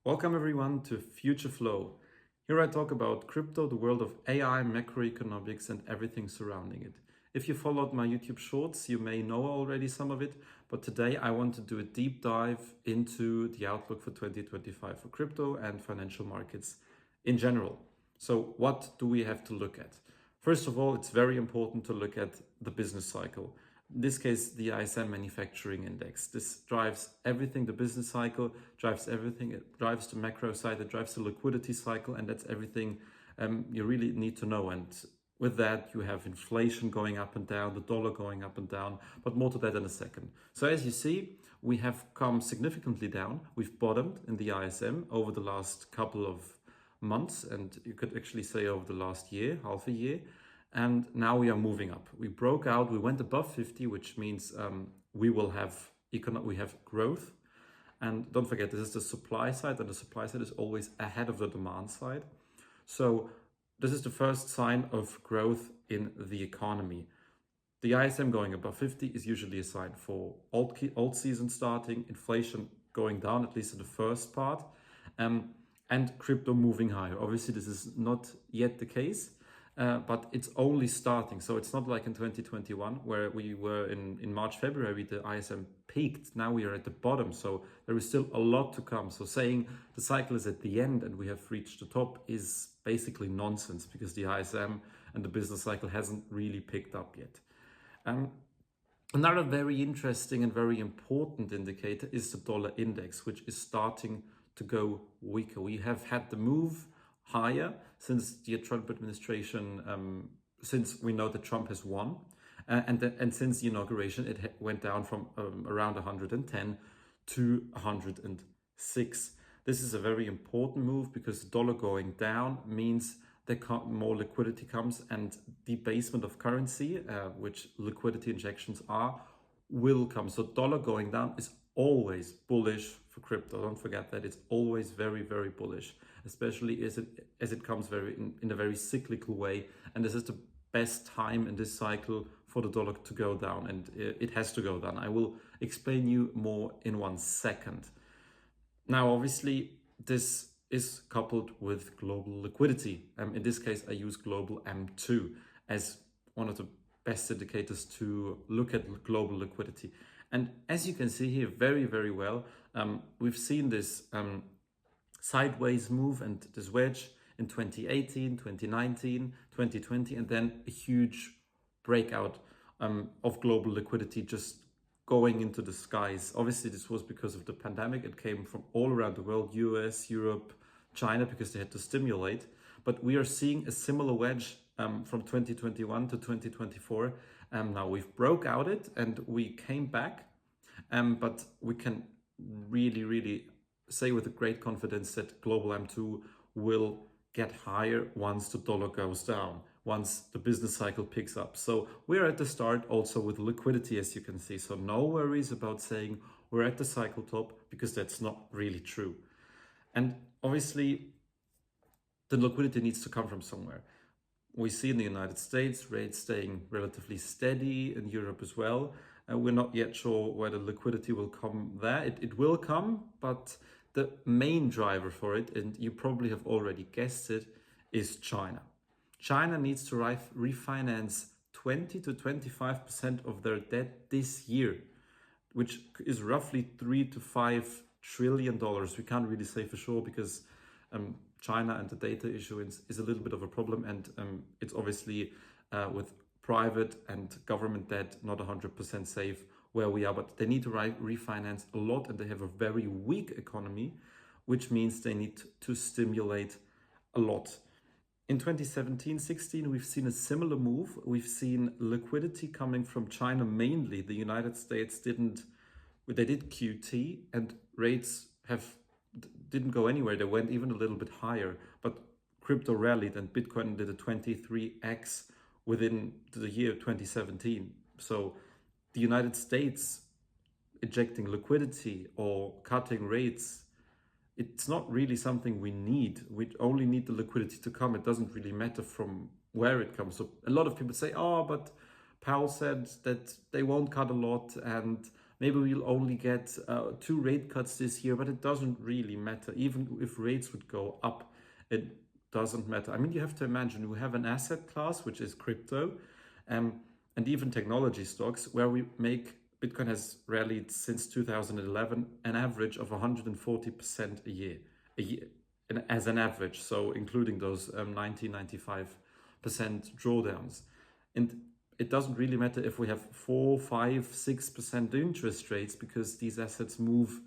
Welcome everyone to Future Flow. Here I talk about crypto, the world of AI, macroeconomics, and everything surrounding it. If you followed my YouTube shorts, you may know already some of it, but today I want to do a deep dive into the outlook for 2025 for crypto and financial markets in general. So what do we have to look at? First of all, it's very important to look at the business cycle. In this case, the ISM manufacturing index. This drives everything, the business cycle drives everything. It drives the macro side, it drives the liquidity cycle, and that's everything you really need to know. And with that, you have inflation going up and down, the dollar going up and down, but more to that in a second. So as you see, we have come significantly down. We've bottomed in the ISM over the last couple of months, and you could actually say over the last year, half a year. And now we are moving up. We broke out, we went above 50, which means we have growth. And don't forget, this is the supply side, and the supply side is always ahead of the demand side. So this is the first sign of growth in the economy. The ISM going above 50 is usually a sign for Altseason starting, inflation going down, at least in the first part, and crypto moving higher. Obviously, this is not yet the case. But it's only starting. So it's not like in 2021 where we were in March, February, the ISM peaked. Now we are at the bottom. So there is still a lot to come. So saying the cycle is at the end and we have reached the top is basically nonsense because the ISM and the business cycle hasn't really picked up yet. Another very interesting and very important indicator is the dollar index, which is starting to go weaker. We have had the move higher since the Trump administration, since we know that Trump has won, and since the inauguration, it went down from around 110 to 106. This is a very important move because the dollar going down means that more liquidity comes, and debasement of currency, which liquidity injections are, will come. So dollar going down is always bullish for crypto. Don't forget that it's always very, very bullish, especially as it comes in a very cyclical way. And this is the best time in this cycle for the dollar to go down, and it has to go down. I will explain you more in 1 second. Now, obviously, this is coupled with global liquidity. In this case, I use global M2 as one of the best indicators to look at global liquidity. And as you can see here very, very well, we've seen this sideways move and this wedge in 2018, 2019, 2020, and then a huge breakout of global liquidity just going into the skies. Obviously, this was because of the pandemic. It came from all around the world, US, Europe, China, because they had to stimulate. But we are seeing a similar wedge from 2021 to 2024. Now we've broke out it and we came back, but we can really say with a great confidence that global M2 will get higher once the dollar goes down, once the business cycle picks up. So we're at the start also with liquidity, as you can see. So no worries about saying we're at the cycle top, because that's not really true. And obviously the liquidity needs to come from somewhere. We see in the United States rates staying relatively steady, in Europe as well. We're not yet sure where the liquidity will come there. It will come, but the main driver for it, and you probably have already guessed it, is China. China needs to refinance 20 to 25% of their debt this year, which is roughly $3 to $5 trillion. We can't really say for sure because China and the data issuance is a little bit of a problem, and it's obviously with private and government debt not 100% safe where we are, but they need to refinance a lot, and they have a very weak economy, which means they need to stimulate a lot. In 2017-16, we've seen a similar move. We've seen liquidity coming from China mainly. The United States they did QT, and rates didn't go anywhere. They went even a little bit higher, but crypto rallied and Bitcoin did a 23x within the year 2017. So the United States injecting liquidity or cutting rates, it's not really something we need. We only need the liquidity to come. It doesn't really matter from where it comes. So a lot of people say, oh, but Powell said that they won't cut a lot, and maybe we'll only get 2 rate cuts this year, but it doesn't really matter. Even if rates would go up, it doesn't matter. I mean, you have to imagine we have an asset class, which is crypto, and even technology stocks, where we make Bitcoin has rallied since 2011, an average of 140% a year, as an average. So including those 95% drawdowns. And it doesn't really matter if we have 4, 5, 6% interest rates, because these assets move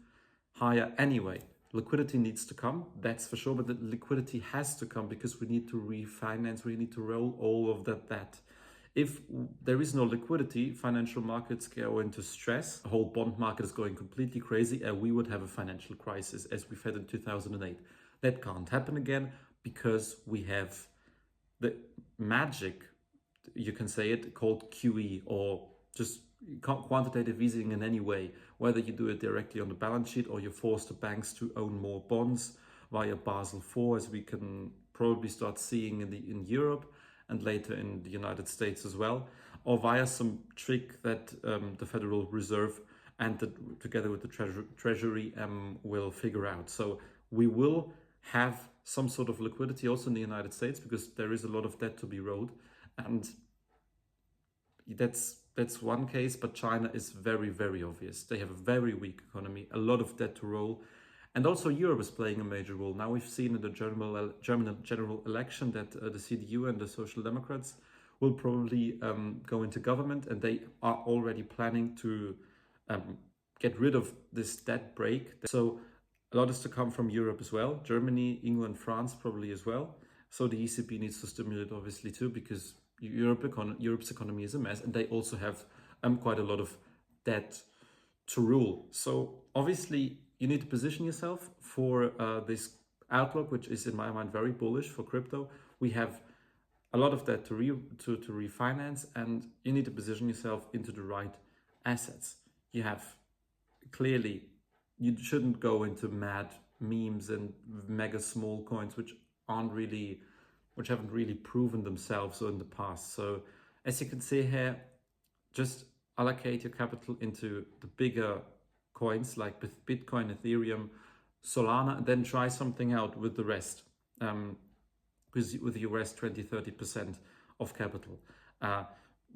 higher anyway. Liquidity needs to come, that's for sure, but the liquidity has to come because we need to refinance, we need to roll all of that. If there is no liquidity, financial markets go into stress, the whole bond market is going completely crazy, and we would have a financial crisis as we've had in 2008. That can't happen again because we have the magic, you can say it, called QE, or just quantitative easing in any way, whether you do it directly on the balance sheet or you force the banks to own more bonds via Basel IV, as we can probably start seeing in Europe and later in the United States as well, or via some trick that the Federal Reserve and together with the Treasury will figure out. So we will have some sort of liquidity also in the United States, because there is a lot of debt to be rolled, and that's one case. But China is very, very obvious. They have a very weak economy, a lot of debt to roll. And also Europe is playing a major role. Now we've seen in the German general election that the CDU and the Social Democrats will probably go into government, and they are already planning to get rid of this debt break. So a lot is to come from Europe as well. Germany, England, France probably as well. So the ECB needs to stimulate obviously too, because Europe's economy is a mess, and they also have quite a lot of debt to rule. So obviously you need to position yourself for this outlook, which is in my mind very bullish for crypto. We have a lot of that to refinance, and you need to position yourself into the right assets. You have clearly, you shouldn't go into mad memes and mega small coins, which haven't really proven themselves in the past. So as you can see here, just allocate your capital into the bigger coins like Bitcoin, Ethereum, Solana, and then try something out with the rest. With your rest 20-30% of capital.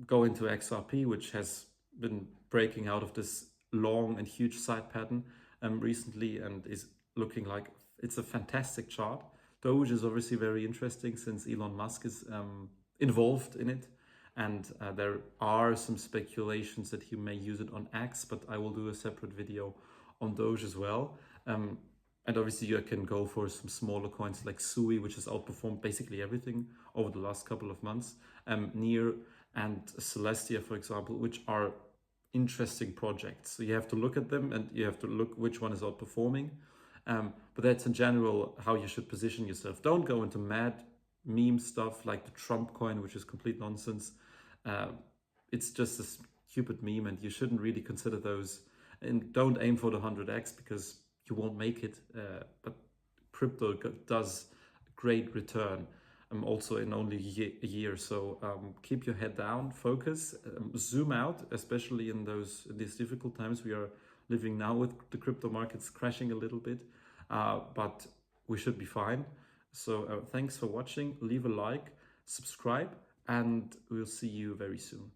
Go into XRP, which has been breaking out of this long and huge side pattern recently, and is looking like it's a fantastic chart. Doge is obviously very interesting since Elon Musk is involved in it, and there are some speculations that he may use it on X, but I will do a separate video on Doge as well. And obviously you can go for some smaller coins like Sui, which has outperformed basically everything over the last couple of months. Near and Celestia, for example, which are interesting projects. So you have to look at them, and you have to look which one is outperforming. But that's in general how you should position yourself. Don't go into mad meme stuff like the Trump coin, which is complete nonsense. It's just a stupid meme, and you shouldn't really consider those. And don't aim for the 100x, because you won't make it. But crypto does a great return, also in only a year. So keep your head down, focus, zoom out, especially in these difficult times we are living now, with the crypto markets crashing a little bit. But we should be fine. So thanks for watching. Leave a like, subscribe, and we'll see you very soon.